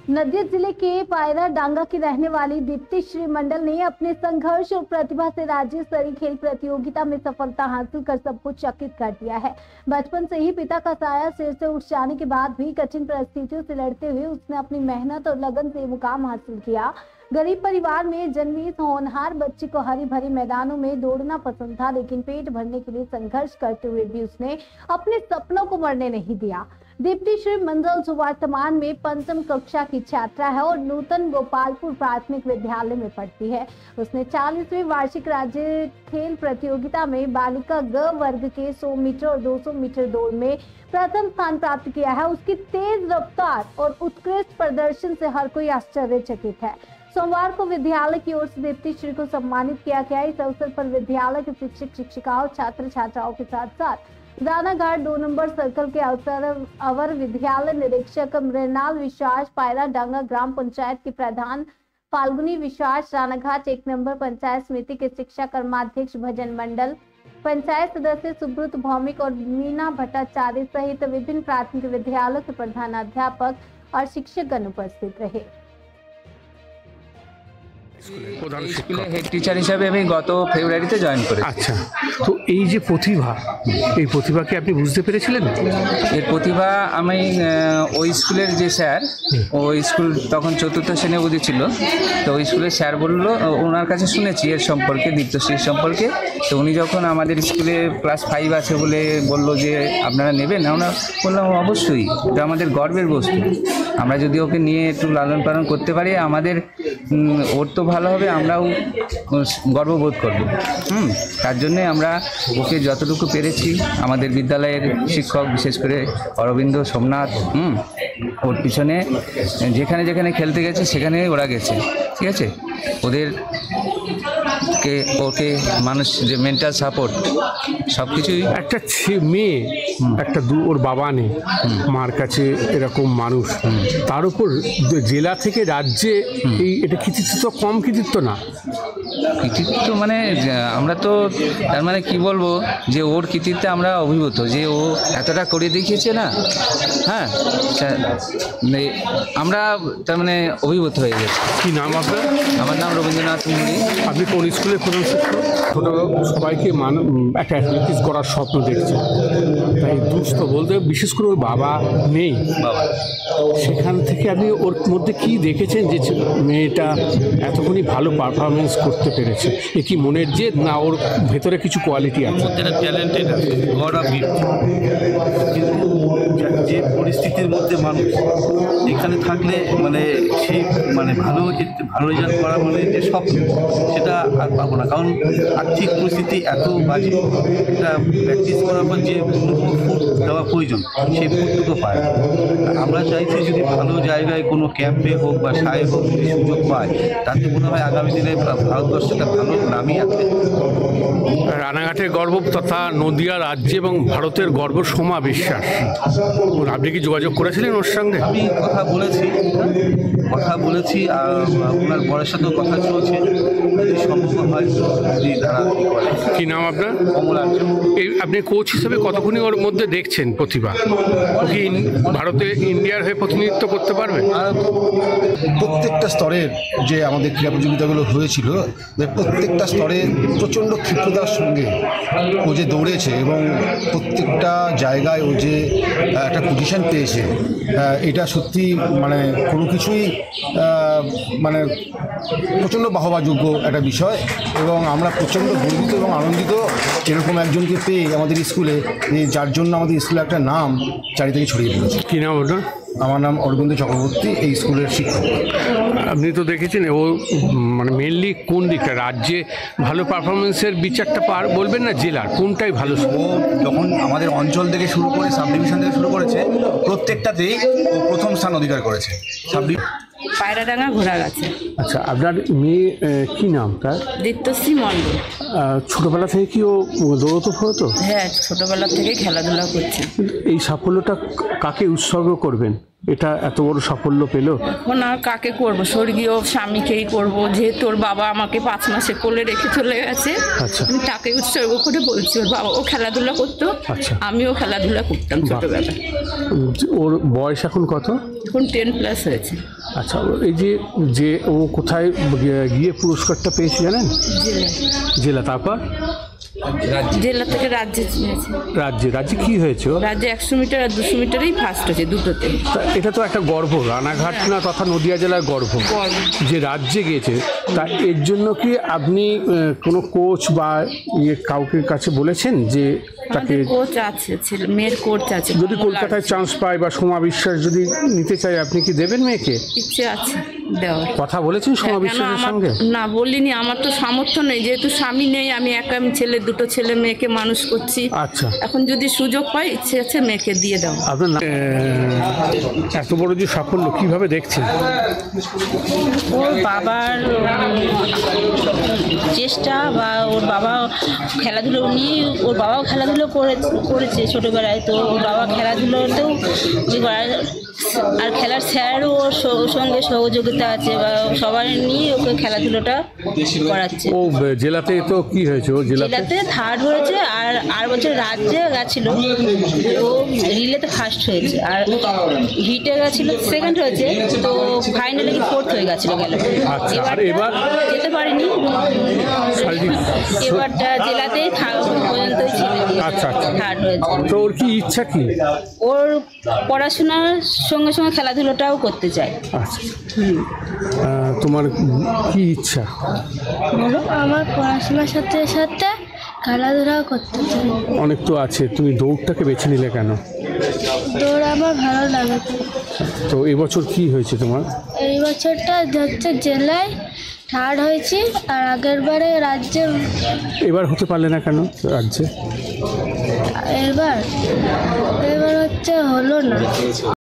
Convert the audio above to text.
नदिया जिले के पायरा डांगा की रहने वाली दीप्ति श्री मंडल ने अपने संघर्ष और प्रतिभा से राज्य स्तरीय खेल प्रतियोगिता में सफलता हासिल कर सबको चकित कर दिया है। बचपन से ही पिता का साया सिर से उठ जाने के बाद भी कठिन परिस्थितियों से लड़ते हुए उसने अपनी मेहनत और लगन से मुकाम हासिल किया। गरीब परिवार में जन्मी इस होनहार बच्ची को हरी भरी मैदानों में दौड़ना पसंद था, लेकिन पेट भरने के लिए संघर्ष करते हुए भी उसने अपने सपनों को मरने नहीं दिया। दीप्ति श्री मंडल जो वर्तमान में 5वीं कक्षा की छात्रा है और नूतन गोपालपुर प्राथमिक विद्यालय में पढ़ती है। उसने 40वीं वार्षिक राज्य खेल प्रतियोगिता में बालिका ग वर्ग के 100 मीटर और 200 मीटर दौड़ में प्रथम स्थान प्राप्त किया है। उसकी तेज रफ्तार और उत्कृष्ट प्रदर्शन से हर कोई आश्चर्यचकित है। सोमवार को विद्यालय की ओर से दीप्ति श्री को सम्मानित किया गया। इस अवसर पर विद्यालय के शिक्षक शिक्षिकाओं छात्र छात्राओं के साथ साथ रानाघाट 2 नंबर सर्कल के अवर विद्यालय निरीक्षक मृणाल विश्वास, पायरा डांगा ग्राम पंचायत के प्रधान फाल्गुनी विश्वास, रानाघाट 1 नंबर पंचायत समिति के शिक्षा कर्माध्यक्ष भजन मंडल, पंचायत सदस्य सुब्रत भौमिक और मीना भट्टाचार्य सहित विभिन्न प्राथमिक विद्यालयों के प्रधानाध्यापक और शिक्षकगण उपस्थित रहे। স্কুলে হেড টিচার হিসাবে আমি গত ফেব্রুয়ারিতে জয়েন করেছি। আচ্ছা, তো এই যে প্রতিভা, এই প্রতিভাকে আপনি বুঝতে পেরেছিলেন? এর প্রতিভা আমি ওই স্কুলের যে স্যার, ওই স্কুল তখন 4র্থ শ্রেণী অবধি ছিল, তো ওই স্কুলের স্যার বললো, ওনার কাছে শুনেছি এর সম্পর্কে, দীপ্তশ্রীর সম্পর্কে। তো উনি যখন আমাদের স্কুলে ক্লাস 5 আছে বলে বললো যে আপনারা নেবেন, আমরা বললাম অবশ্যই, এটা আমাদের গর্বের বস্তু। আমরা যদি ওকে নিয়ে একটু লালন পালন করতে পারি, আমাদের ওর তো ভালো হবে, আমরাও গর্ববোধ করব। তার জন্যে আমরা ওকে যতটুকু পেরেছি, আমাদের বিদ্যালয়ের শিক্ষক বিশেষ করে অরবিন্দ, সোমনাথ, ওর পিছনে যেখানে যেখানে খেলতে গেছে সেখানে ওরা গেছে, ঠিক আছে। ওকে মানুষ যে মেন্টাল সাপোর্ট সব কিছুই। একটা মেয়ে, একটা ওর বাবা নেই, মার কাছে এরকম মানুষ, তার উপর জেলা থেকে রাজ্যে, এটা কৃতিত্ব তো কম কৃতিত্ব না। কৃতিত্ব মানে আমরা তো তার মানে কি বলবো, যে ওর কৃতিত্বে আমরা অভিভূত, যে ও এতটা করে দেখিয়েছে না। হ্যাঁ, আমরা তার মানে অভিভূত হয়ে গেছি। কি নাম আপনার? আমার নাম রবীন্দ্রনাথ মুন্ডি। আপনি কোন স্কুলের প্রধান শিক্ষক? ছোট সবাইকে একটা অ্যাথলেটিক্স করার স্বপ্ন দেখছে, তাই দুস্থ বলতে বিশেষ করে ওর বাবা নেই, সেখান থেকে আপনি ওর মধ্যে কি দেখেছেন যে মেয়েটা এতক্ষণই ভালো পারফরমেন্স করতে পেরেছে? এ কি মনের জেদ, না ওর ভেতরে কিছু কোয়ালিটি আছে? ট্যালেন্টেড আছে, গড অফ গিফট। কিন্তু যে পরিস্থিতির মধ্যে মানুষ এখানে থাকলে মানে সেই মানে ভালো রেজাল্ট করা মানে যে স্বপ্ন, সেটা আর পাবো না, কারণ আর্থিক পরিস্থিতি এত বাজে। এটা প্র্যাকটিস করার পর যে ফুড দেওয়া প্রয়োজন, সেই ফুডটুকু পায়। আমরা চাইছি যদি ভালো জায়গায় কোনো ক্যাম্পে হোক বা সায়ে হোক যদি সুযোগ পায়, তাতে মনে হয় আগামী দিনে ভারতবর্ষটা ভালো নামই আছে। রানাঘাটের গর্ব তথা নদিয়া রাজ্য এবং ভারতের গর্ব সোমা বিশ্বাস, আপনি কি যোগাযোগ করেছিলেন ওর সঙ্গে? আমি কথা বলেছি আর ওনার বরের সাথেও কথা চলছে, যদি সম্ভব হয় যদি তারা কি নাম আপনার? কমলাঞ্চ। এই আপনি কোচ হিসেবে কতক্ষণই ওর মধ্যে দেখছেন প্রতিভা? কি ভারতে ইন্ডিয়ার হয়ে প্রতিনিধিত্ব করতে পারবে? প্রত্যেকটা স্তরের যে আমাদের ক্রীড়া প্রতিযোগিতাগুলো হয়েছিল, প্রত্যেকটা স্তরে প্রচণ্ড ক্ষিপ্রতার সঙ্গে ও যে দৌড়েছে এবং প্রত্যেকটা জায়গায় ও যে একটা পজিশন পেয়েছে, এটা সত্যি মানে কোনো কিছুই মানে প্রচণ্ড বাহবাযোগ্য একটা বিষয়। এবং আমরা প্রচণ্ড গর্বিত এবং আনন্দিত এরকম একজনকে পেয়ে আমাদের স্কুলে, যার জন্য আমাদের স্কুলে একটা নাম চারিদিকে ছড়িয়ে পড়েছে। কী নাম ওটা? আমার নাম অরবিন্দ চক্রবর্তী, এই স্কুলের শিক্ষক। আপনি তো দেখেছেন ও মানে মেনলি কোন দিকটা রাজ্যে ভালো পারফরমেন্সের বিচারটা বলবেন না জেলার কোনটাই ভালো? ও যখন আমাদের অঞ্চল থেকে শুরু করে সাব ডিভিশন থেকে শুরু করেছে, প্রত্যেকটাতেই ও প্রথম স্থান অধিকার করেছে। পায়রাডাঙ্গা ঘোড়া গাছে। আচ্ছা, আপনার মেয়ে কি নাম তার? দীপ্তশ্রী মণ্ডল। ছোটবেলা থেকে কি ও দৌড়তো ফোড়তো? হ্যাঁ, ছোটবেলা থেকে খেলাধুলা করছে। এই সাফল্যটা কাকে উৎসর্গ করবেন? এটা এত বড় সাফল্য পেল। এখন আর কাকে করব, স্বর্গীয় স্বামীকেই করব, যেহেতু ওর বাবা আমাকে 5 মাসে কোলে রেখে চলে গেছে। আচ্ছা। আমি তাকে উৎসর্গ করে বলছি। ওর বাবা ও খেলাধুলা করতো, আচ্ছা। আমিও খেলাধুলা করতাম ছোটবেলায়। ওর বয়স এখন কত? এখন 10+ হয়েছে। আচ্ছা, এই যে ও কোথায় গিয়ে পুরস্কারটা পেয়েছে জানেন? জেলা, তারপর জেলা থেকে রাজ্যে নিয়েছে। রাজ্যে কি হয়েছে? রাজ্যে 100 মিটার আর 200 মিটারেই ফার্স্ট হয়েছে, দুটোতে। এটা তো একটা গর্ব, রানাঘাট না তথা নদিয়া জেলার গর্ব যে রাজ্যে গিয়েছে। তা এর জন্য কি আপনি কোনো কোচ বা কাউকে কাছে বলেছেন যে তাকে? কোচ আছে, ছেলে মেয়ের কোচ আছে। যদি কলকাতায় চান্স পায় বা সোমা বিশ্বাস যদি নিতে চায়, আপনি কি দেবেন মেয়েকে? ইচ্ছে আছে দেওয়ার। কথা বলেছেন সোমা বিশ্বাসের সঙ্গে? না, বলিনি, আমার তো সামর্থ্য নেই, যেহেতু স্বামী নেই, আমি একা, আমি দুটো ছেলে মেয়েকে মানুষ করছি। আচ্ছা, এখন যদি সুযোগ পাই, ইচ্ছে আছে মেয়েকে দিয়ে দাও। আপনার এত বড় যে সাফল্য কিভাবে দেখছেন? ওর বাবার চেষ্টা বা ওর বাবা খেলাধুলো নিয়ে, ওর বাবাও খেলাধুলো করেছে ছোটোবেলায়, তো ওর বাবা খেলাধুলোতেও আর খেলার স্যারও ওর সঙ্গে সহযোগিতা আছে বা সবাই নিয়ে ওকে খেলাধুলোটা করাচ্ছে। ও জেলাতে তো কি হয়েছে? ও জেলাতে 3rd হয়েছে, আর বছর রাজ্যে গেছিল, ও রিলেতে ফার্স্ট হয়েছে, আর হিটে গেছিল 2nd হয়েছে, তো ফাইনালে কি 4th হয়ে গেছিল। এবার যেতে পারিনি, এবারটা জেলাতেই পর্যন্তই ছিল। আচ্ছা, 3rd হয়েছে। তো ওর কি ইচ্ছা কি? ওর পড়াশোনার সঙ্গে সঙ্গে খেলাধুলোটাও করতে চায়। আচ্ছা, তোমার কি ইচ্ছা? আমার পড়াশোনার সাথে সাথে খেলাধুলাও করতে চাই। অনেক তো আছে, তুমি দৌড়টাকে বেছে নিলে কেন? দৌড় আমার ভালো লাগে। তো এবছর কি হয়েছে তোমার? এই বছরটা হচ্ছে জেলায় 3rd হয়েছি, আর আগের বারে রাজ্যে। এবার হতে পারলে না কেন রাজ্যে? এবার হচ্ছে হলো না।